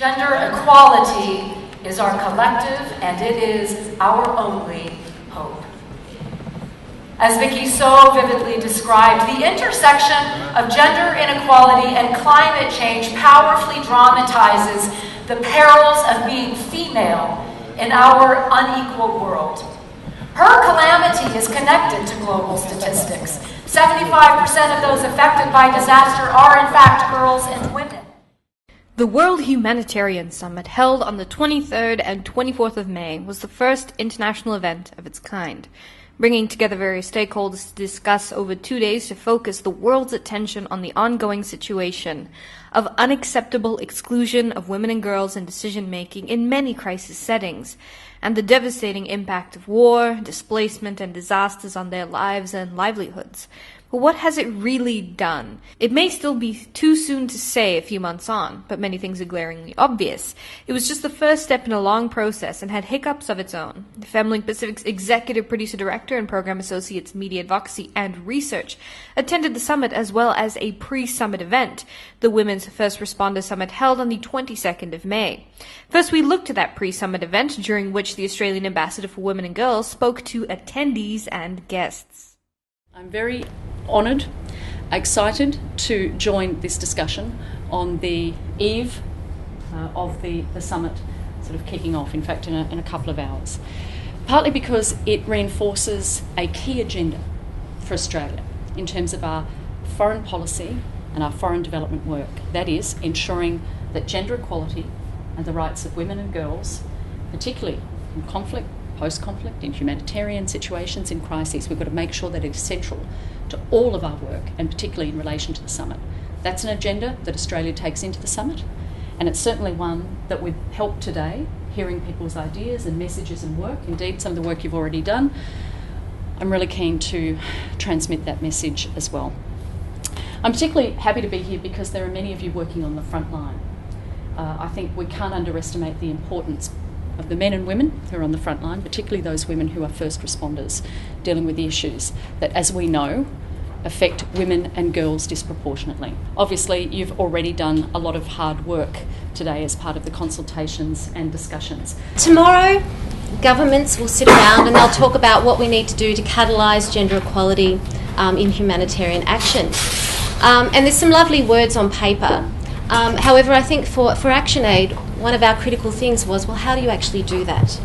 Gender equality is our collective, and it is our only hope. As Vicki so vividly described, the intersection of gender inequality and climate change powerfully dramatizes the perils of being female in our unequal world. Her calamity is connected to global statistics. 75% of those affected by disaster are, in fact, girls and women. The World Humanitarian Summit, held on the 23rd and 24th of May, was the first international event of its kind, bringing together various stakeholders to discuss over 2 days to focus the world's attention on the ongoing situation of unacceptable exclusion of women and girls in decision-making in many crisis settings, and the devastating impact of war, displacement, and disasters on their lives and livelihoods. But what has it really done? It may still be too soon to say a few months on, but many things are glaringly obvious. It was just the first step in a long process and had hiccups of its own. The Femlink Pacific's executive producer director and program associates media advocacy and research attended the summit as well as a pre-summit event, the Women's First Responder Summit held on the 22nd of May. First, we looked at that pre-summit event, during which the Australian Ambassador for Women and Girls spoke to attendees and guests. I'm very honoured, excited to join this discussion on the eve of the summit sort of kicking off, in fact, in a couple of hours. Partly because it reinforces a key agenda for Australia in terms of our foreign policy and our foreign development work. That is, ensuring that gender equality and the rights of women and girls, particularly in conflict, post-conflict, in humanitarian situations, in crises, we've got to make sure that it is central to all of our work, and particularly in relation to the summit. That's an agenda that Australia takes into the summit, and it's certainly one that we've helped today, hearing people's ideas and messages and work, indeed some of the work you've already done. I'm really keen to transmit that message as well. I'm particularly happy to be here because there are many of you working on the front line. I think we can't underestimate the importance of the men and women who are on the front line, particularly those women who are first responders, dealing with the issues that, as we know, affect women and girls disproportionately. Obviously, you've already done a lot of hard work today as part of the consultations and discussions. Tomorrow, governments will sit around and they'll talk about what we need to do to catalyse gender equality in humanitarian action. And there's some lovely words on paper. However, I think for ActionAid, one of our critical things was, well, how do you actually do that?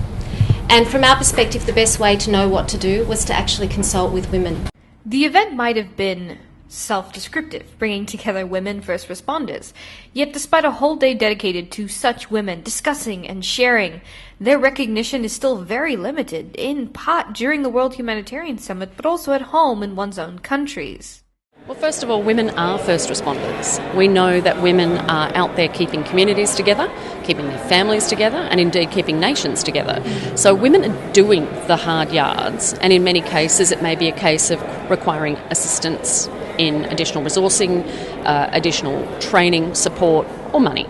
And from our perspective, the best way to know what to do was to actually consult with women. The event might have been self-descriptive, bringing together women first responders. Yet despite a whole day dedicated to such women discussing and sharing, their recognition is still very limited, in part during the World Humanitarian Summit, but also at home in one's own countries. Well, first of all, women are first responders. We know that women are out there keeping communities together, keeping their families together, and indeed keeping nations together. So women are doing the hard yards, and in many cases it may be a case of requiring assistance in additional resourcing, additional training, support, or money.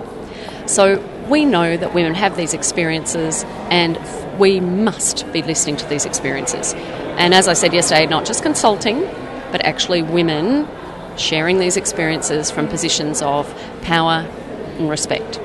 So we know that women have these experiences, and we must be listening to these experiences. And as I said yesterday, not just consulting, but actually women sharing these experiences from positions of power and respect.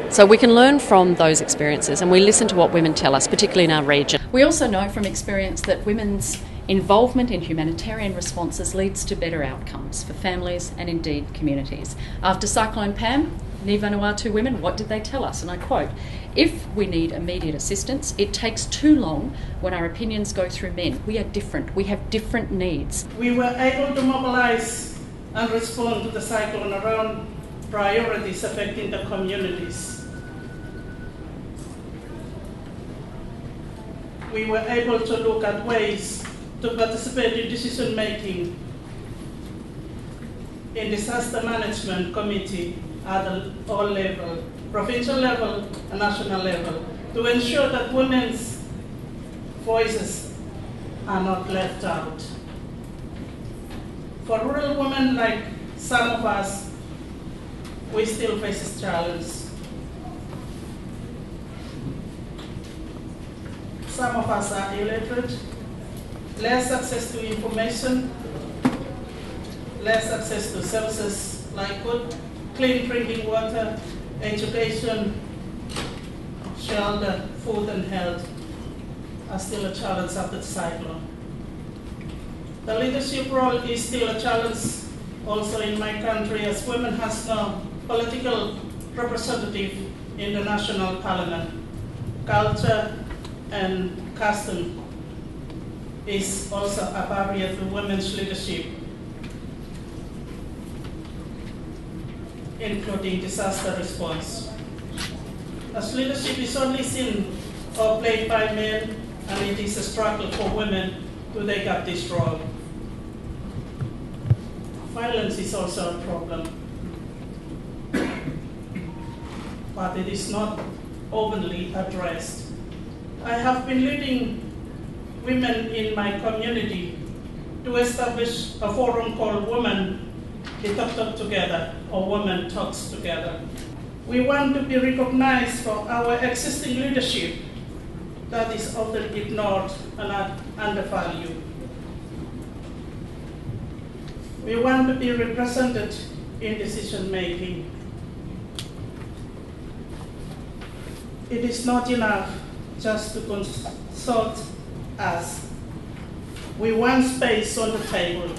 So we can learn from those experiences, and we listen to what women tell us, particularly in our region. We also know from experience that women's involvement in humanitarian responses leads to better outcomes for families and indeed communities. After Cyclone Pam, Ni Vanuatu women, what did they tell us? And I quote, "If we need immediate assistance, it takes too long when our opinions go through men. We are different. We have different needs." We were able to mobilise and respond to the cyclone around priorities affecting the communities. We were able to look at ways to participate in decision making in disaster management committee at all levels, provincial level and national level, to ensure that women's voices are not left out. For rural women like some of us, we still face this challenge. Some of us are illiterate, less access to information, less access to services like good, clean drinking water, education, shelter, food and health are still a challenge after the cyclone. The leadership role is still a challenge also in my country, as women has no political representative in the national parliament. Culture and custom is also a barrier to women's leadership, including disaster response. As leadership is only seen or played by men, and it is a struggle for women to take up this role. Violence is also a problem, but it is not openly addressed. I have been leading women in my community to establish a forum called Women Talk Together, or Women Talks Together. We want to be recognized for our existing leadership that is often ignored and undervalued. We want to be represented in decision making. It is not enough just to consult us. We want space on the table.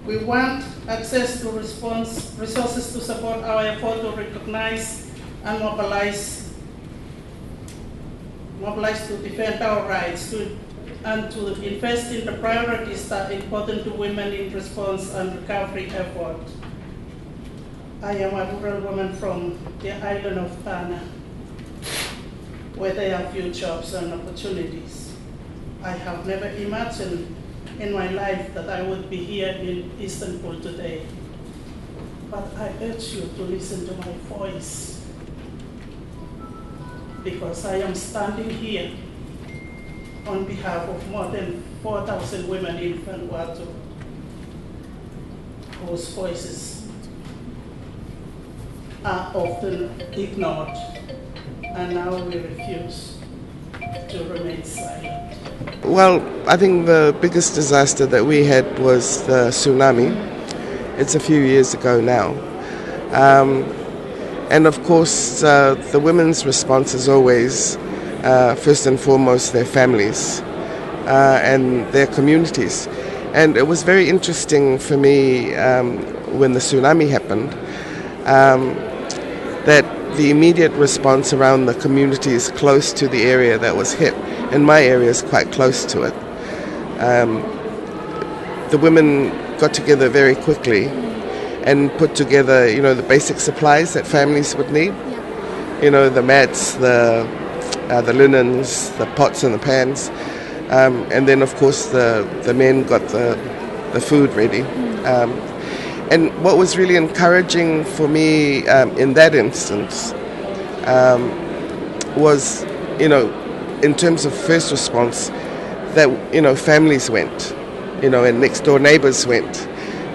We want access to resources to support our effort to recognize and mobilize to defend our rights, and to invest in the priorities that are important to women in response and recovery effort. I am a rural woman from the island of Tana, where there are few jobs and opportunities. I have never imagined in my life that I would be here in Istanbul today. But I urge you to listen to my voice, because I am standing here on behalf of more than 4,000 women in Vanuatu whose voices are often ignored, and now we refuse to remain silent. Well, I think the biggest disaster that we had was the tsunami. It's a few years ago now. And of course, the women's response is always, first and foremost, their families and their communities. And it was very interesting for me when the tsunami happened, that the immediate response around the communities close to the area that was hit, and my area is quite close to it, the women got together very quickly and put together, the basic supplies that families would need. The mats, the linens, the pots and the pans, and then of course the men got the food ready. And what was really encouraging for me in that instance was, in terms of first response, that families went, and next door neighbours went.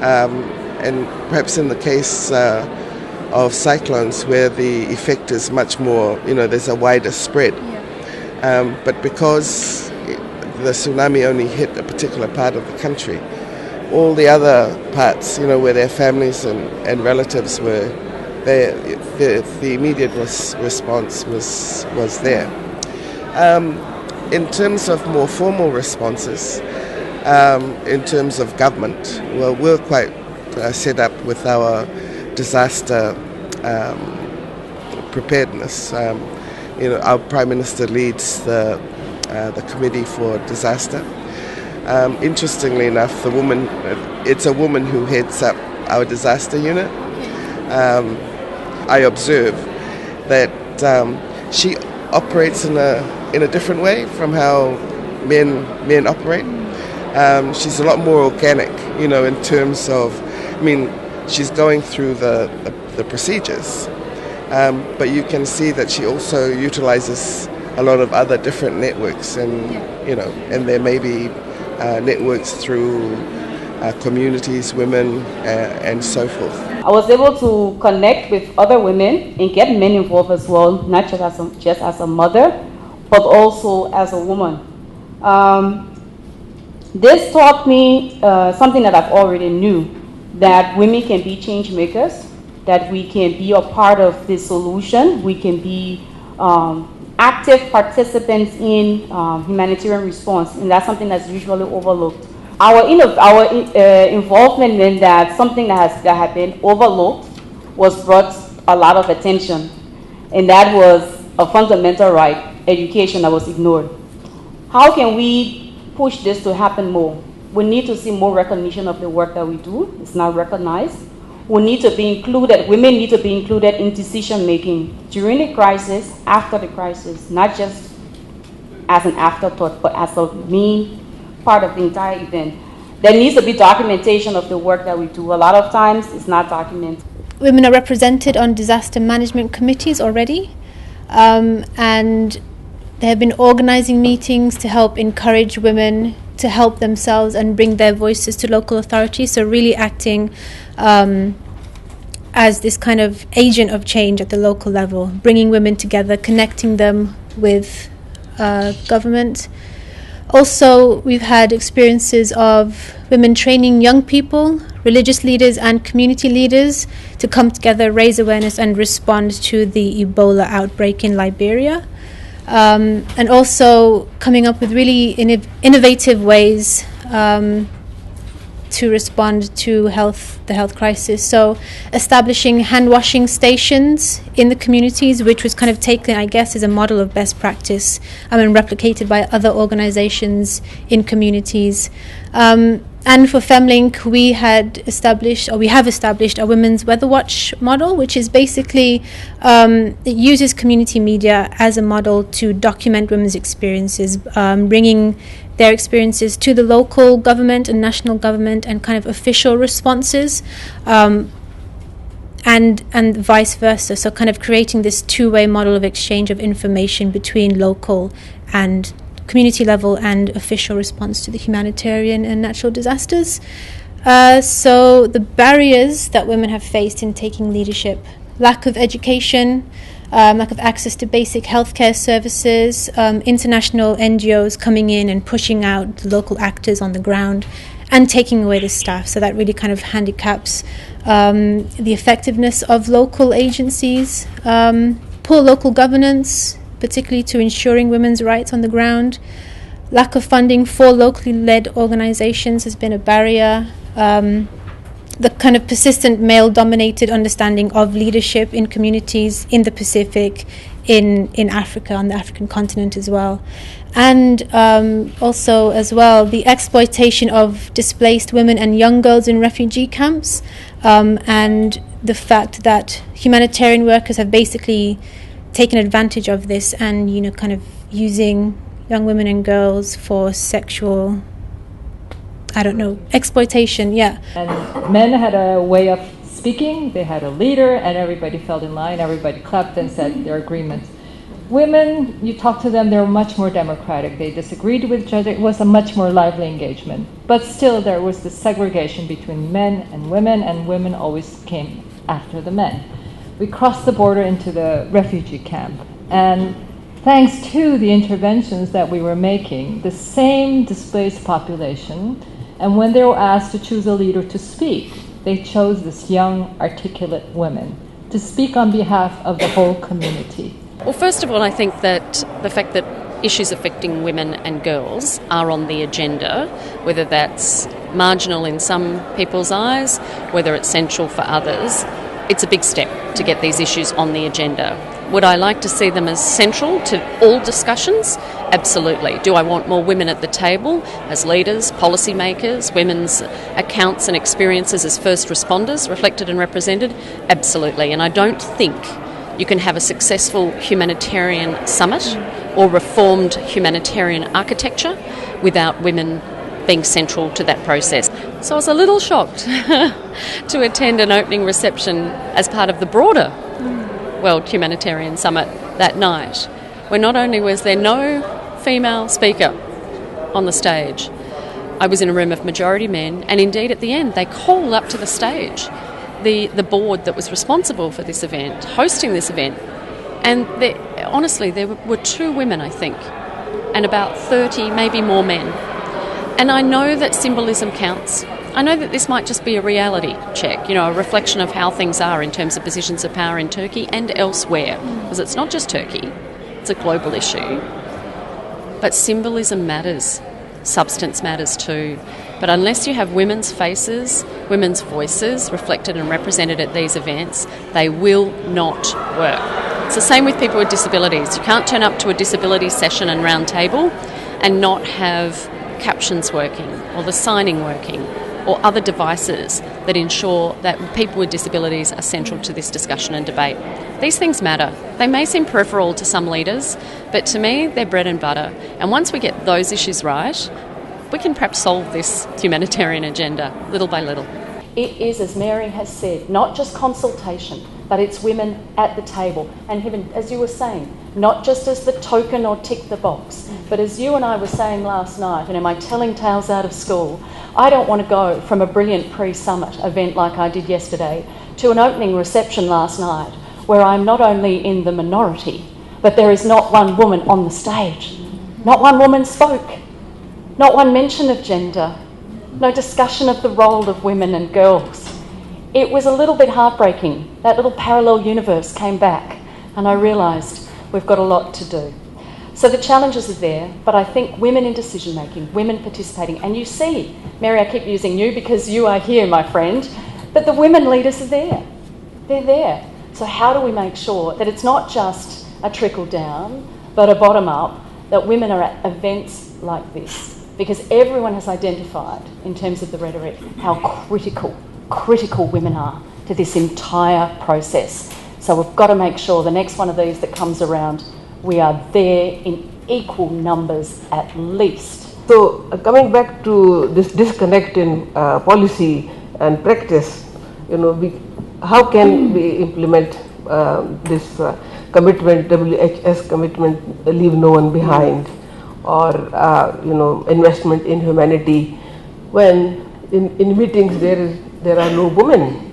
And perhaps in the case of cyclones, where the effect is much more, there's a wider spread. But because the tsunami only hit a particular part of the country, all the other parts, where their families and relatives were, the immediate response was there. In terms of more formal responses, in terms of government, well, we're quite set up with our disaster preparedness. Our Prime Minister leads the Committee for Disaster. Interestingly enough, it's a woman who heads up our disaster unit. I observe that she operates in a different way from how men operate. She's a lot more organic, in terms of, she's going through the procedures, but you can see that she also utilizes a lot of other different networks, and and there may be networks through communities, women, and so forth. I was able to connect with other women and get men involved as well, not just as a mother, but also as a woman. This taught me something that I've already knew, that women can be change makers, that we can be a part of the solution. We can be active participants in humanitarian response, and that's something that's usually overlooked. Our involvement in that, something that had been overlooked, was brought a lot of attention, and that was a fundamental right, education, that was ignored. How can we push this to happen more? We need to see more recognition of the work that we do. It's not recognized. We need to be included, women need to be included in decision making during the crisis, after the crisis, not just as an afterthought, but as a main part of the entire event. There needs to be documentation of the work that we do. A lot of times it's not documented. Women are represented on disaster management committees already, and they have been organizing meetings to help encourage women to help themselves and bring their voices to local authorities, so really acting as this kind of agent of change at the local level, bringing women together, connecting them with government. Also, we've had experiences of women training young people, religious leaders and community leaders to come together, raise awareness and respond to the Ebola outbreak in Liberia. And also coming up with really innovative ways to respond to the health crisis. So establishing hand washing stations in the communities, which was kind of taken, I guess, as a model of best practice and replicated by other organizations in communities. And for FemLink, we have established a women's weather watch model, which is basically, it uses community media as a model to document women's experiences, bringing their experiences to the local government and national government and kind of official responses, and vice versa. So kind of creating this two-way model of exchange of information between local and community level and official response to the humanitarian and natural disasters. So the barriers that women have faced in taking leadership: lack of education, lack of access to basic healthcare services, international NGOs coming in and pushing out the local actors on the ground and taking away the staff. So that really kind of handicaps the effectiveness of local agencies, poor local governance, particularly to ensuring women's rights on the ground. Lack of funding for locally led organizations has been a barrier. The kind of persistent male-dominated understanding of leadership in communities in the Pacific, in Africa, on the African continent as well. And also as well, the exploitation of displaced women and young girls in refugee camps, and the fact that humanitarian workers have basically taken advantage of this and, kind of using young women and girls for sexual, exploitation, yeah. And men had a way of speaking, they had a leader, and everybody fell in line, everybody clapped and said their agreements. Women, you talk to them, they were much more democratic. They disagreed with each other. It was a much more lively engagement. But still, there was this segregation between men, and women always came after the men. We crossed the border into the refugee camp, and thanks to the interventions that we were making, the same displaced population, and when they were asked to choose a leader to speak, they chose this young, articulate women to speak on behalf of the whole community. Well, first of all, I think that the fact that issues affecting women and girls are on the agenda, whether that's marginal in some people's eyes, whether it's central for others, it's a big step to get these issues on the agenda. Would I like to see them as central to all discussions? Absolutely. Do I want more women at the table as leaders, policymakers, women's accounts and experiences as first responders reflected and represented? Absolutely. And I don't think you can have a successful humanitarian summit or reformed humanitarian architecture without women being central to that process. So I was a little shocked to attend an opening reception as part of the broader World Humanitarian Summit that night, where not only was there no female speaker on the stage, I was in a room of majority men, and indeed at the end they called up to the stage the board that was responsible for this event, hosting this event, and honestly there were 2 women, I think, and about 30, maybe more men. And I know that symbolism counts. I know that this might just be a reality check, a reflection of how things are in terms of positions of power in Turkey and elsewhere, because it's not just Turkey, it's a global issue. But symbolism matters, substance matters too. But unless you have women's faces, women's voices reflected and represented at these events, they will not work. It's the same with people with disabilities. You can't turn up to a disability session and round table and not have captions working or the signing working or other devices that ensure that people with disabilities are central to this discussion and debate. These things matter. They may seem peripheral to some leaders, but to me, they're bread and butter. And once we get those issues right, we can perhaps solve this humanitarian agenda little by little. It is, as Mary has said, not just consultation, but it's women at the table. And even, as you were saying, not just as the token or tick the box, but as you and I were saying last night, my telling tales out of school, I don't want to go from a brilliant pre-summit event like I did yesterday to an opening reception last night where I'm not only in the minority, but there is not one woman on the stage. Not one woman spoke. Not one mention of gender. No discussion of the role of women and girls. It was a little bit heartbreaking. That little parallel universe came back and I realised we've got a lot to do. So the challenges are there, but I think women in decision making, women participating, and you see, Mary, I keep using you because you are here, my friend, but the women leaders are there. They're there. So how do we make sure that it's not just a trickle down, but a bottom up, that women are at events like this? Because everyone has identified, in terms of the rhetoric, how critical women are to this entire process. So we've got to make sure the next one of these that comes around, we are there in equal numbers at least. So coming back to this disconnect in policy and practice, how can we implement this commitment, WHS commitment, leave no one behind, or investment in humanity, when in meetings there are no women,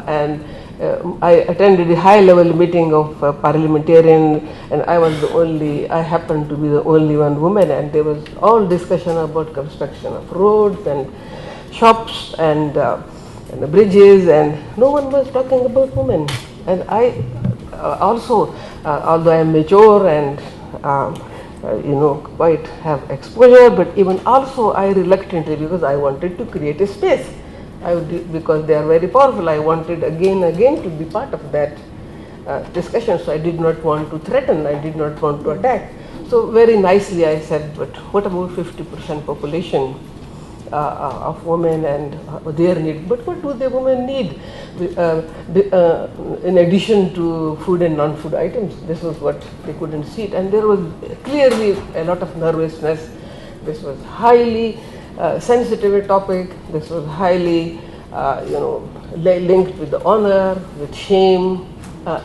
and I attended a high-level meeting of parliamentarian, and I happened to be the only one woman, and there was all discussion about construction of roads and shops and the bridges, and no one was talking about women. And I also, although I am mature and quite have exposure, but even also I reluctantly, because I wanted to create a space. Because they are very powerful, I wanted again to be part of that discussion. So I did not want to threaten, I did not want to attack. So very nicely I said, but what about 50% population of women and their need? But what do the women need in addition to food and non-food items? This was what they couldn't see it. And there was clearly a lot of nervousness. This was highly sensitive topic. This was highly, linked with the honor, with shame.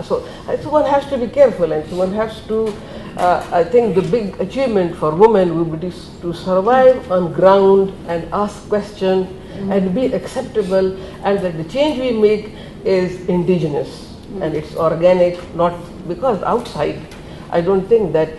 So one has to be careful, and one has to. I think the big achievement for women would be to survive on ground and ask questions and be acceptable, and that the change we make is indigenous and it's organic, not because outside. I don't think that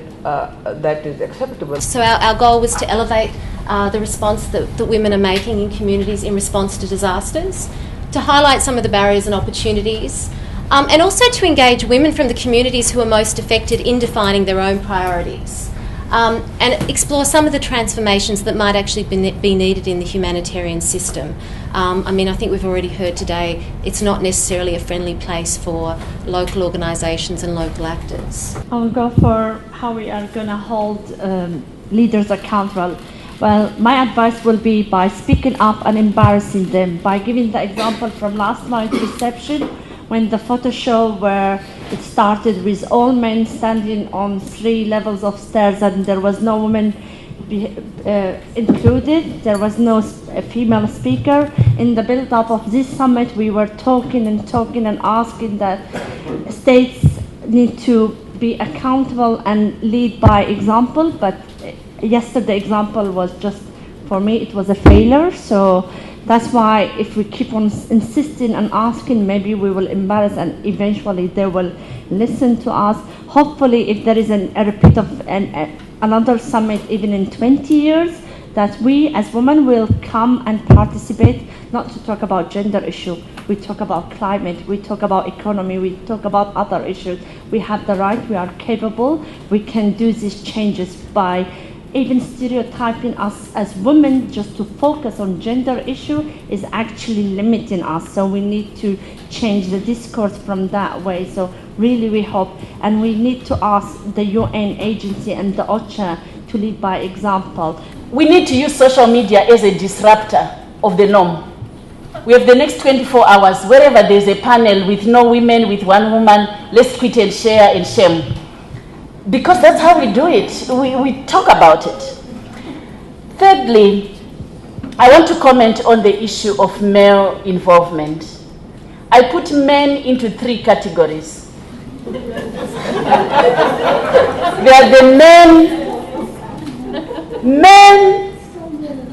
that is acceptable. So our goal was to elevate the response that women are making in communities in response to disasters, to highlight some of the barriers and opportunities, and also to engage women from the communities who are most affected in defining their own priorities, and explore some of the transformations that might actually be needed in the humanitarian system. I think we've already heard today it's not necessarily a friendly place for local organisations and local actors. I'll go for how we are going to hold leaders accountable. Well, my advice will be by speaking up and embarrassing them, by giving the example from last night's reception when the photo show where it started with all men standing on 3 levels of stairs and there was no woman included, there was no female speaker. In the build-up of this summit, we were talking and asking that states need to be accountable and lead by example, but yesterday's example was just, for me, it was a failure. So that's why if we keep on insisting and asking, maybe we will embarrass and eventually they will listen to us. Hopefully, if there is a repeat of another summit even in 20 years, that we as women will come and participate, not to talk about gender issue. We talk about climate, we talk about economy, we talk about other issues. We have the right, we are capable, we can do these changes. By even stereotyping us as women just to focus on gender issue is actually limiting us. So we need to change the discourse from that way. So really we hope, and we need to ask the UN agency and the OCHA to lead by example. We need to use social media as a disruptor of the norm. We have the next 24 hours, wherever there's a panel with no women, with one woman, let's quit and share and shame. Because that's how we do it. We talk about it. Thirdly, I want to comment on the issue of male involvement. I put men into 3 categories. There are the men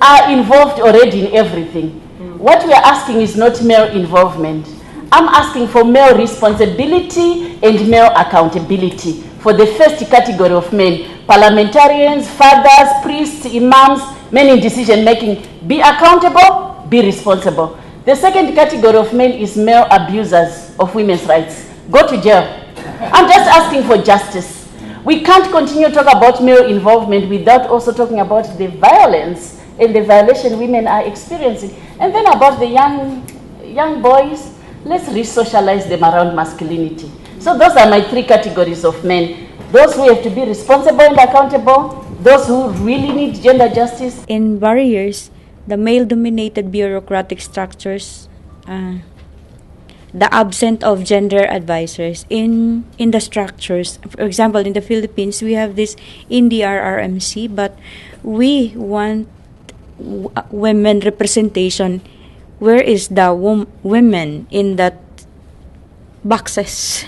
are involved already in everything. What we are asking is not male involvement. I'm asking for male responsibility and male accountability for the first category of men. Parliamentarians, fathers, priests, imams, men in decision making. Be accountable, be responsible. The second category of men is male abusers of women's rights. Go to jail. I'm just asking for justice. We can't continue to talk about male involvement without also talking about the violence and the violation women are experiencing. And then about the young boys, let's re-socialize them around masculinity. So those are my 3 categories of men. Those who have to be responsible and accountable, those who really need gender justice. In barriers, the male-dominated bureaucratic structures, the absence of gender advisors in the structures. For example, in the Philippines, we have this NDRRMC, but we want women representation. Where is the women in that boxes?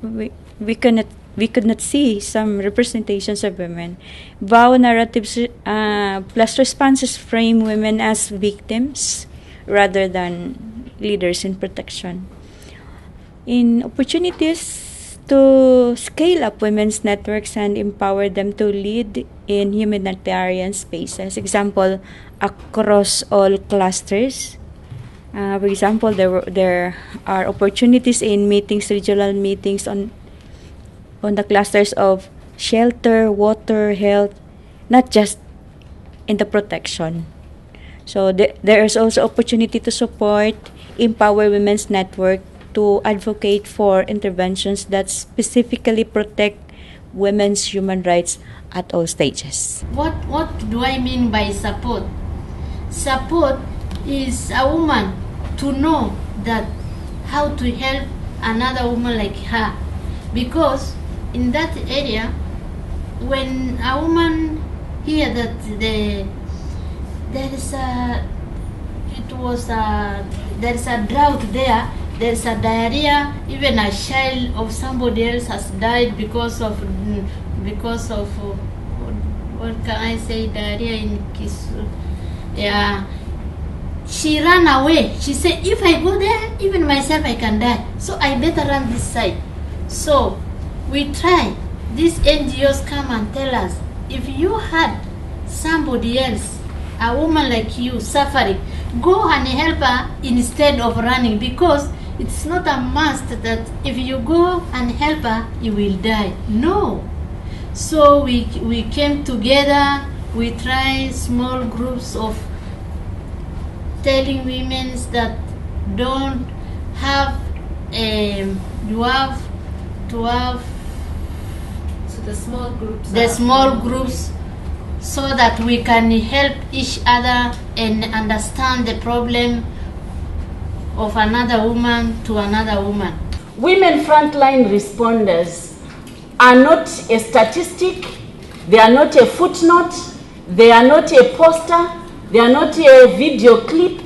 We could not see some representations of women. Vow narratives plus responses frame women as victims rather than leaders in protection. In opportunities to scale up women's networks and empower them to lead in humanitarian spaces. Example, across all clusters. For example, there are opportunities in meetings, regional meetings on the clusters of shelter, water, health, not just in the protection. So there is also opportunity to support, empower women's network to advocate for interventions that specifically protect women's human rights at all stages. What do I mean by support? Support is a woman to know that how to help another woman like her, because in that area, when a woman hear that there is a drought there, there is a diarrhea, even a child of somebody else has died because of what can I say, diarrhea in Kisu. Yeah. She ran away. She said, if I go there, even myself I can die. So I better run this side. So we try. These NGOs come and tell us, if you had somebody else, a woman like you suffering, go and help her instead of running, because it's not a must that if you go and help her, you will die. No. So we came together, we try small groups of telling women that don't have, you have to have the small groups so that we can help each other and understand the problem of another woman to another woman. Women frontline responders are not a statistic, they are not a footnote, they are not a poster, they are not a video clip.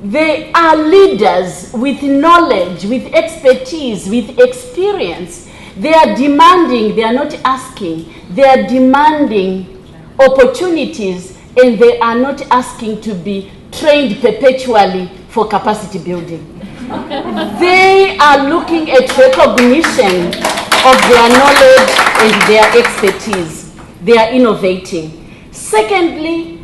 They are leaders with knowledge, with expertise, with experience. They are demanding, they are not asking, they are demanding opportunities, and they are not asking to be trained perpetually for capacity building. They are looking at recognition of their knowledge and their expertise. They are innovating. Secondly,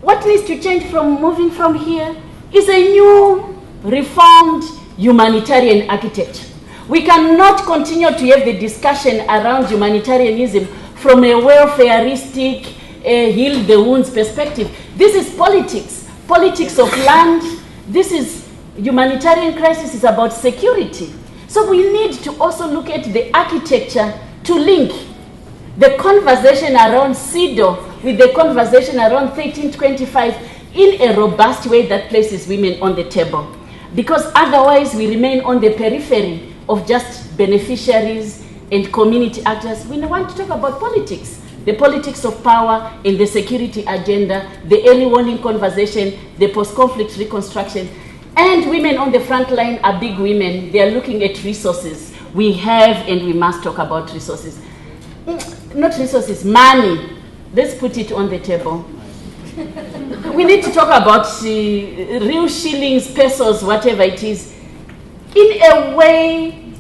What needs to change from moving from here is a new, reformed humanitarian architecture. We cannot continue to have the discussion around humanitarianism from a welfareistic, heal the wounds perspective. This is politics, politics of land. This is humanitarian crisis is about security. So we need to also look at the architecture to link the conversation around CEDAW with the conversation around 1325 in a robust way that places women on the table. Because otherwise we remain on the periphery of just beneficiaries and community actors. We want to talk about politics, the politics of power and the security agenda, the early warning conversation, the post-conflict reconstruction. And women on the front line are big women. They are looking at resources. We have and we must talk about resources. Not resources, money. Let's put it on the table. We need to talk about real shillings, pesos, whatever it is, in a way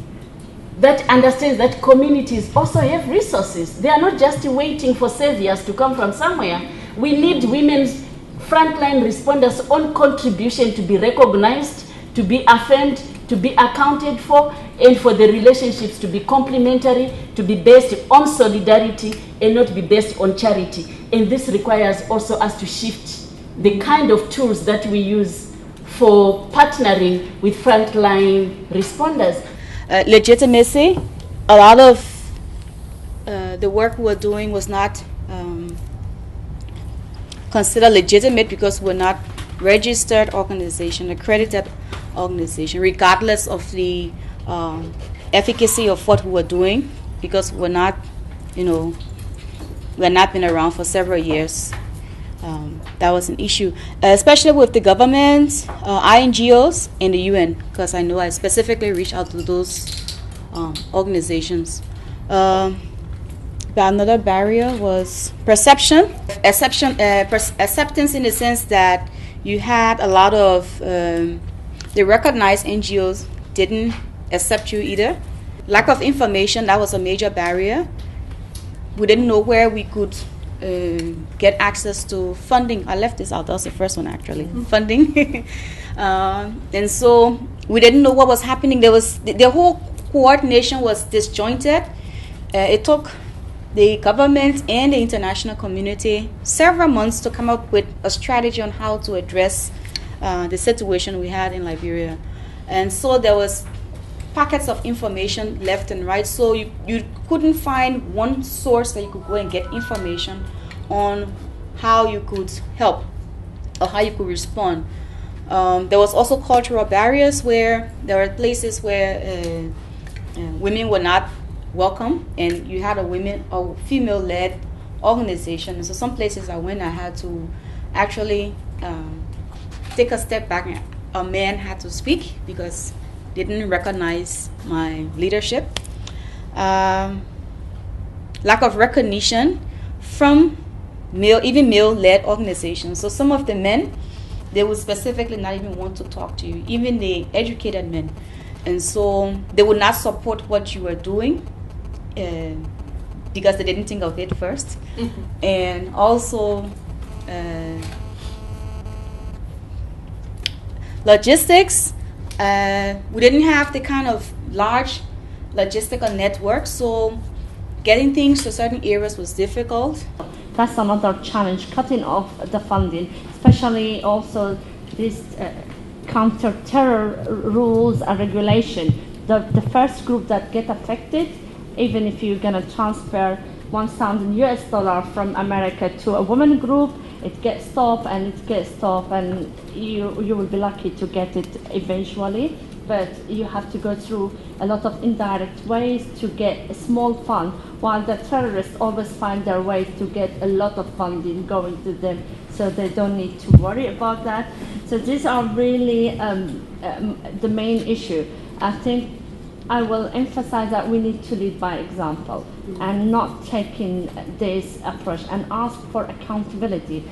that understands that communities also have resources. They are not just waiting for saviors to come from somewhere. We need women's frontline responders' own contribution to be recognized, to be affirmed, to be accounted for, and for the relationships to be complementary, to be based on solidarity and not be based on charity. And this requires also us to shift the kind of tools that we use for partnering with frontline responders. Legitimacy, a lot of the work we're doing was not considered legitimate because we're not registered organization, accredited organization, regardless of the efficacy of what we're doing, because we're not, we're not been around for several years. That was an issue, especially with the government, INGOs, and the UN, because I know I specifically reached out to those organizations. Another barrier was perception, acceptance in the sense that you had a lot of the recognized NGOs didn't accept you either. Lack of information, that was a major barrier. We didn't know where we could get access to funding. I left this out, that was the first one actually, funding. And so we didn't know what was happening. There was the whole coordination was disjointed. It took the government and the international community several months to come up with a strategy on how to address the situation we had in Liberia. And so there was packets of information left and right, so you couldn't find one source that you could go and get information on how you could help or how you could respond. There was also cultural barriers where there were places where women were not welcome, and you had a female-led organization. So some places I went, I had to actually take a step back. A man had to speak because they didn't recognize my leadership. Lack of recognition from even male-led organizations. So some of the men, they would specifically not even want to talk to you, even the educated men. And so they would not support what you were doing because they didn't think of it first. Mm-hmm. And also logistics. We didn't have the kind of large logistical network, so getting things to certain areas was difficult. That's another challenge, cutting off the funding, especially also this counter-terror rules and regulation. The first group that get affected, even if you're going to transfer $1,000 from America to a women group, it gets stopped and you will be lucky to get it eventually, but you have to go through a lot of indirect ways to get a small fund, while the terrorists always find their ways to get a lot of funding going to them, so they don't need to worry about that. So these are really the main issue. I think I will emphasize that we need to lead by example and not taking this approach and ask for accountability.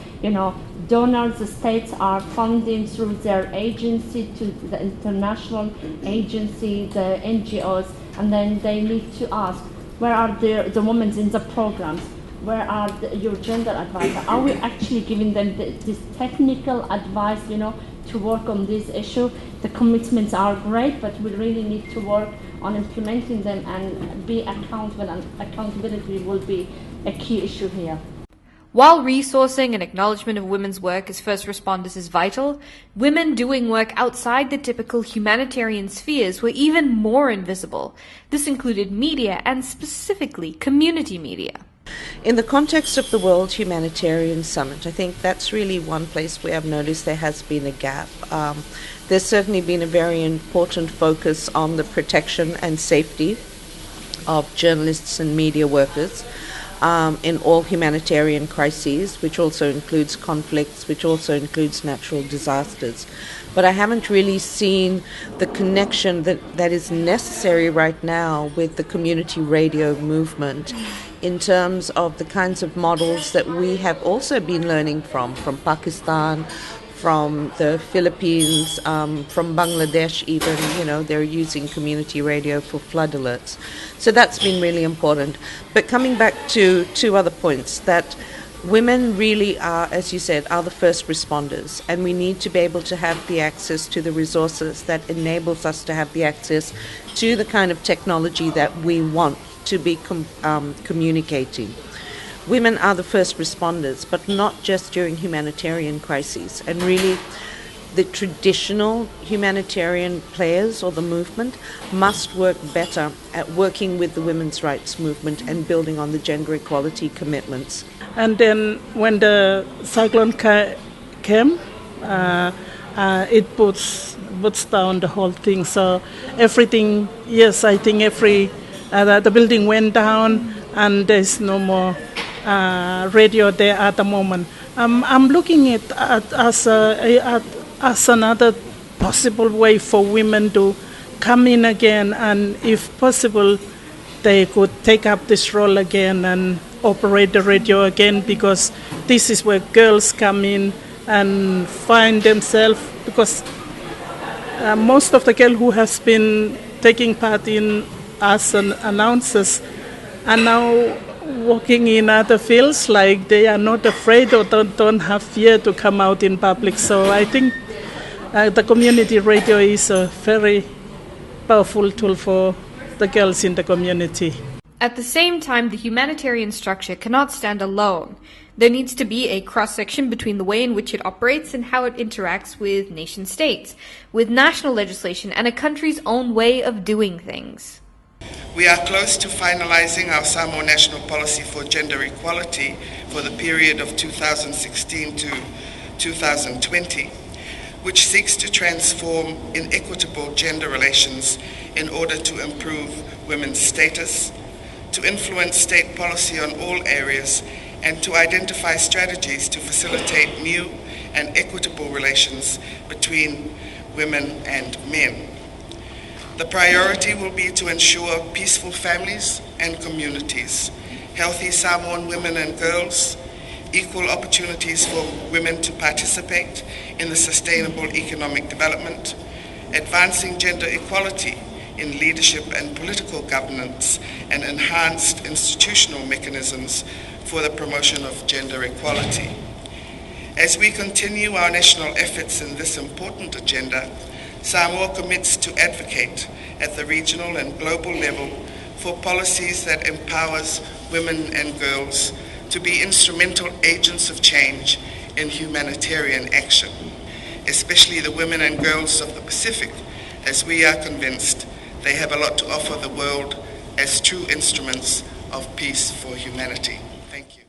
Donors, the states are funding through their agency to the international agency, the NGOs, and then they need to ask, where are the women in the programs? where are your gender advisor? Are we actually giving them this technical advice, to work on this issue? The commitments are great, but we really need to work on implementing them and be accountable, and accountability will be a key issue here. While resourcing and acknowledgement of women's work as first responders is vital, women doing work outside the typical humanitarian spheres were even more invisible. This included media, and specifically community media. In the context of the World Humanitarian Summit, I think that's really one place where I've noticed there has been a gap. There's certainly been a very important focus on the protection and safety of journalists and media workers in all humanitarian crises, which also includes conflicts, which also includes natural disasters. But I haven't really seen the connection that is necessary right now with the community radio movement in terms of the kinds of models that we have also been learning from Pakistan, from the Philippines, from Bangladesh even, they're using community radio for flood alerts. So that's been really important. But coming back to two other points, that women really are, as you said, are the first responders, and we need to be able to have the access to the resources that enables us to have the access to the kind of technology that we want to be communicating. Women are the first responders, but not just during humanitarian crises. And really, the traditional humanitarian players or the movement must work better at working with the women's rights movement and building on the gender equality commitments. And then when the cyclone came, it puts down the whole thing. So everything, yes, I think the building went down and there's no more radio there at the moment. I'm looking at as another possible way for women to come in again, and if possible, they could take up this role again and operate the radio again, because this is where girls come in and find themselves, because most of the girls who has been taking part in as announcers are now working in other fields, like they are not afraid or don't have fear to come out in public. So I think the community radio is a very powerful tool for the girls in the community. At the same time, the humanitarian structure cannot stand alone. There needs to be a cross-section between the way in which it operates and how it interacts with nation-states, with national legislation and a country's own way of doing things. We are close to finalizing our Samoa National Policy for Gender Equality for the period of 2016 to 2020, which seeks to transform inequitable gender relations in order to improve women's status, to influence state policy on all areas, and to identify strategies to facilitate new and equitable relations between women and men. The priority will be to ensure peaceful families and communities, healthy Samoan women and girls, equal opportunities for women to participate in the sustainable economic development, advancing gender equality in leadership and political governance, and enhanced institutional mechanisms for the promotion of gender equality. As we continue our national efforts in this important agenda, Samoa commits to advocate at the regional and global level for policies that empowers women and girls to be instrumental agents of change in humanitarian action, especially the women and girls of the Pacific, as we are convinced they have a lot to offer the world as true instruments of peace for humanity. Thank you.